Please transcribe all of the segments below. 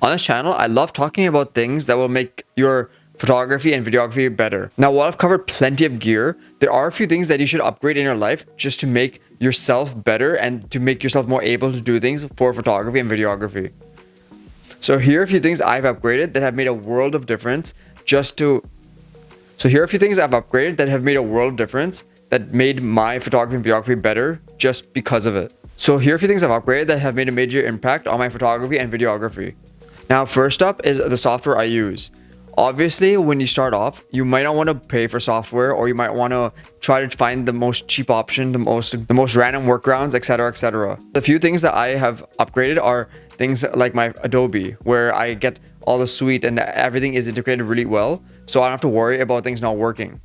On this channel, I love talking about things that will make your photography and videography better. Now, while I've covered plenty of gear, there are a few things that you should upgrade in your life just to make yourself better and to make yourself more able to do things for photography and videography. So here are a few things I've upgraded that have made a world of difference that made my photography and videography better just because of it. So here are a few things I've upgraded that have made a major impact on my photography and videography. Now, first up is the software I use. Obviously, when you start off, you might not want to pay for software, or you might want to try to find the most cheap option, the most random workarounds, etc., etc. The few things that I have upgraded are things like my Adobe, where I get all the suite and everything is integrated really well, so I don't have to worry about things not working.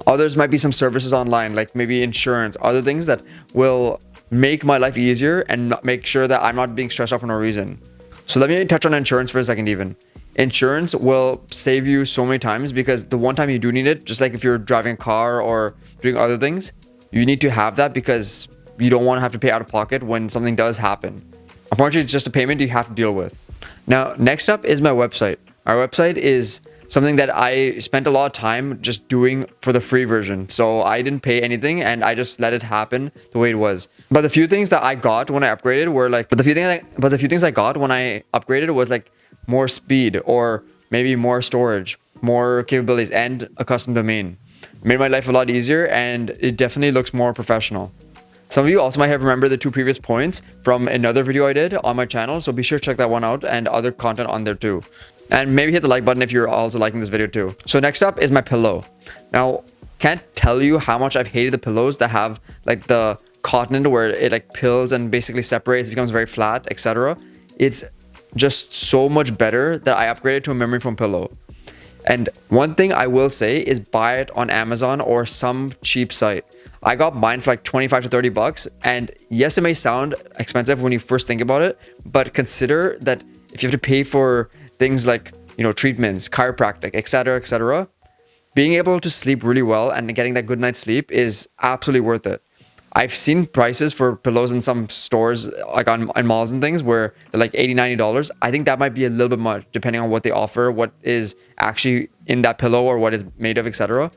Others might be some services online, like maybe insurance, other things that will make my life easier and make sure that I'm not being stressed out for no reason. So let me touch on insurance for a second even. Insurance will save you so many times because the one time you do need it, just like if you're driving a car or doing other things, you need to have that because you don't want to have to pay out of pocket when something does happen. Unfortunately, it's just a payment you have to deal with. Now, next up is my website. Our website is something that I spent a lot of time just doing for the free version. So I didn't pay anything and I just let it happen the way it was. But the few things that I got when I upgraded were like, was like more speed or maybe more storage, more capabilities and a custom domain. It made my life a lot easier and it definitely looks more professional. Some of you also might have remembered the two previous points from another video I did on my channel. So be sure to check that one out and other content on there too. And maybe hit the like button if you're also liking this video too. So next up is my pillow. Now, can't tell you how much I've hated the pillows that have like the cotton in it where it like pills and basically separates, becomes very flat, etc. It's just so much better that I upgraded to a memory foam pillow. And one thing I will say is buy it on Amazon or some cheap site. I got mine for like 25 to 30 bucks. And yes, it may sound expensive when you first think about it, but consider that if you have to pay for things like, treatments, chiropractic, etc., being able to sleep really well and getting that good night's sleep is absolutely worth it. I've seen prices for pillows in some stores, like on malls and things, where they're like $80, $90. I think that might be a little bit much, depending on what they offer, what is actually in that pillow or what is made of, etc.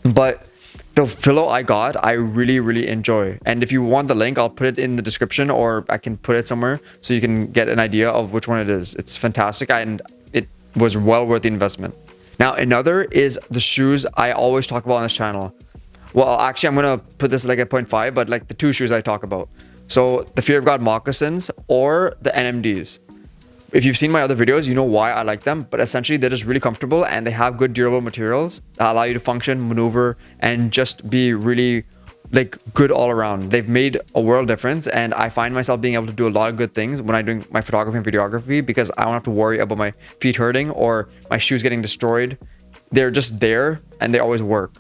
But the pillow I got, I really, really enjoy. And if you want the link, I'll put it in the description or I can put it somewhere so you can get an idea of which one it is. It's fantastic and it was well worth the investment. Now, another is the shoes I always talk about on this channel. Well, actually, I'm going to put this like at 0.5, but like the two shoes I talk about. So the Fear of God moccasins or the NMDs. If you've seen my other videos, you know why I like them, but essentially they're just really comfortable and they have good durable materials that allow you to function, maneuver, and just be really like good all around. They've made a world difference and I find myself being able to do a lot of good things when I'm doing my photography and videography because I don't have to worry about my feet hurting or my shoes getting destroyed. They're just there and they always work.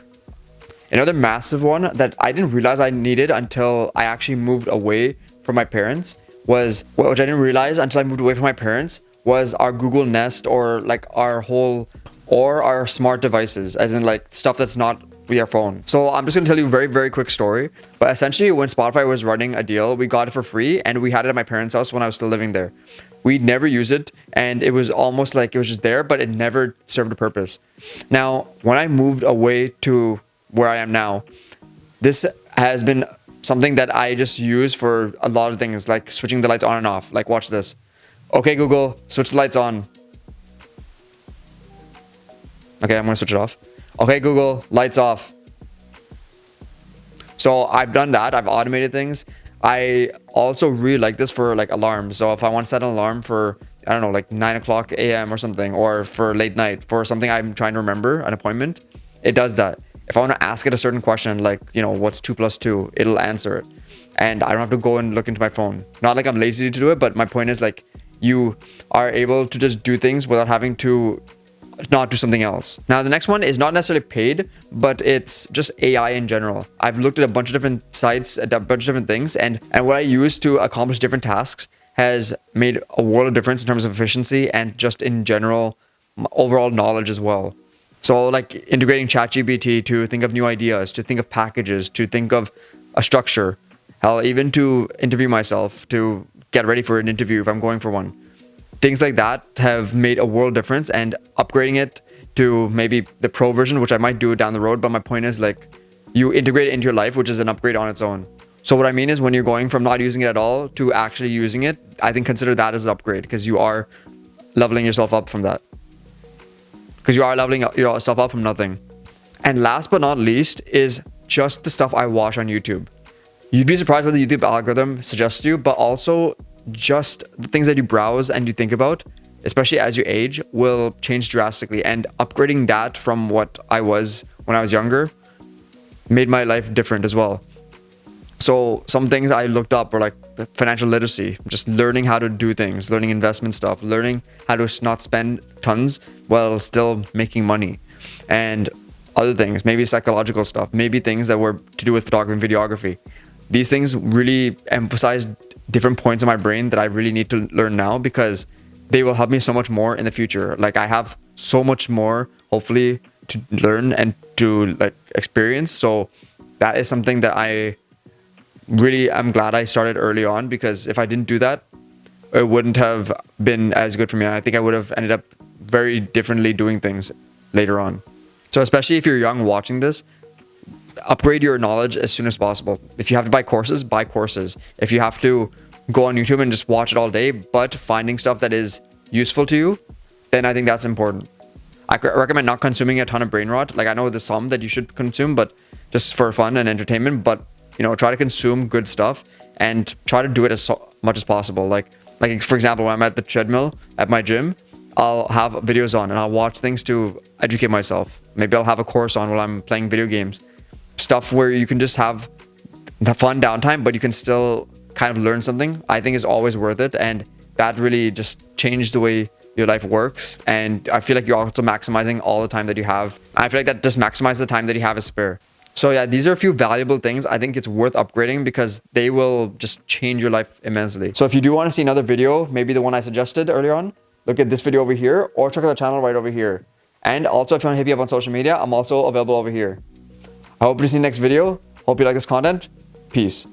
Another massive one that I didn't realize I needed until I actually moved away from my parents was our Google Nest or like our smart devices, as in like stuff that's not via phone. So I'm just gonna tell you a very, very quick story. But essentially when Spotify was running a deal, we got it for free and we had it at my parents' house when I was still living there. We never used it and it was almost like it was just there, but it never served a purpose. Now, when I moved away to where I am now, this has been something that I just use for a lot of things, like switching the lights on and off. Like, watch this. Okay, Google, switch the lights on. Okay, I'm gonna switch it off. Okay, Google, lights off. So I've done that. I've automated things. I also really like this for like alarms. So if I want to set an alarm for, I don't know, like 9 o'clock a.m. or something, or for late night, for something I'm trying to remember, an appointment, it does that. If I want to ask it a certain question, like, what's 2 plus 2, it'll answer it. And I don't have to go and look into my phone. Not like I'm lazy to do it, but my point is like, you are able to just do things without having to not do something else. Now, the next one is not necessarily paid, but it's just AI in general. I've looked at a bunch of different sites, a bunch of different things, and what I use to accomplish different tasks has made a world of difference in terms of efficiency and just in general, overall knowledge as well. So like integrating ChatGPT to think of new ideas, to think of packages, to think of a structure, hell, even to interview myself, to get ready for an interview if I'm going for one. things like that have made a world difference, and upgrading it to maybe the pro version, which I might do down the road. But my point is, like, you integrate it into your life, which is an upgrade on its own. So what I mean is, when you're going from not using it at all to actually using it, I think consider that as an upgrade, because you are leveling yourself up from that. Because you are leveling yourself up from nothing. And last but not least is just the stuff I watch on YouTube. You'd be surprised what the YouTube algorithm suggests to you, but also just the things that you browse and you think about, especially as you age, will change drastically. And upgrading that from what I was when I was younger made my life different as well. So some things I looked up were like financial literacy, just learning how to do things, learning investment stuff, learning how to not spend tons while still making money, and other things, maybe psychological stuff, maybe things that were to do with photography and videography. These things really emphasize different points in my brain that I really need to learn now, because they will help me so much more in the future. Like, I have so much more, hopefully, to learn and to like experience. So that is something that I'm glad I started early on, because if I didn't do that, it wouldn't have been as good for me. I think I would have ended up very differently doing things later on. So especially if you're young watching this, upgrade your knowledge as soon as possible. If you have to buy courses, buy courses. If you have to go on YouTube and just watch it all day, but finding stuff that is useful to you, then I think that's important. I recommend not consuming a ton of brain rot. Like, I know there's some that you should consume, but just for fun and entertainment. But try to consume good stuff and try to do it as much as possible. Like for example, when I'm at the treadmill at my gym, I'll have videos on and I'll watch things to educate myself. Maybe I'll have a course on while I'm playing video games. Stuff where you can just have the fun downtime, but you can still kind of learn something, I think is always worth it. And that really just changed the way your life works. And I feel like you're also maximizing all the time that you have. I feel like that just maximizes the time that you have as spare. So yeah, these are a few valuable things I think it's worth upgrading, because they will just change your life immensely. So if you do want to see another video, maybe the one I suggested earlier on, look at this video over here, or check out the channel right over here. And also, if you want to hit me up on social media, I'm also available over here. I hope to see you in the next video. Hope you like this content. Peace.